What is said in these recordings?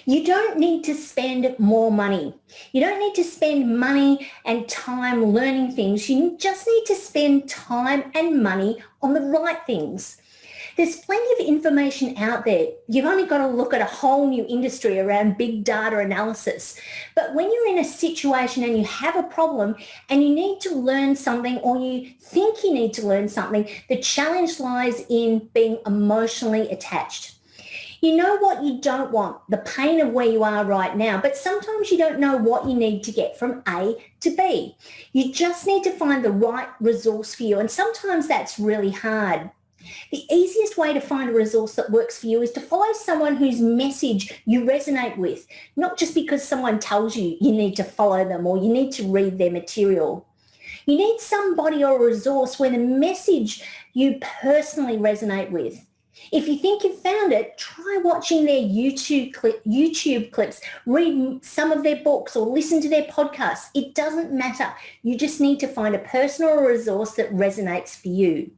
You don't need to spend more money. You don't need to spend money and time learning things. You just need to spend time and money on the right things. There's plenty of information out there. You've only got to look at a whole new industry around big data analysis. But when you're in a situation and you have a problem and you need to learn something, or you think you need to learn something, the challenge lies in being emotionally attached. You know what you don't want, the pain of where you are right now, but sometimes you don't know what you need to get from A to B. You just need to find the right resource for you, and sometimes that's really hard. The easiest way to find a resource that works for you is to follow someone whose message you resonate with, not just because someone tells you you need to follow them or you need to read their material. You need somebody or a resource where the message you personally resonate with. If you think you've found it, try watching their YouTube clips, read some of their books, or listen to their podcasts. It doesn't matter. You just need to find a person or a resource that resonates for you.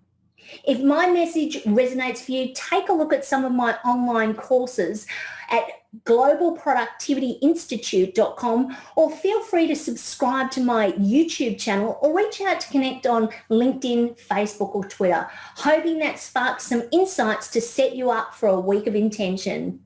If my message resonates for you, take a look at some of my online courses at globalproductivityinstitute.com, or feel free to subscribe to my YouTube channel or reach out to connect on LinkedIn, Facebook or Twitter, hoping that sparks some insights to set you up for a week of intention.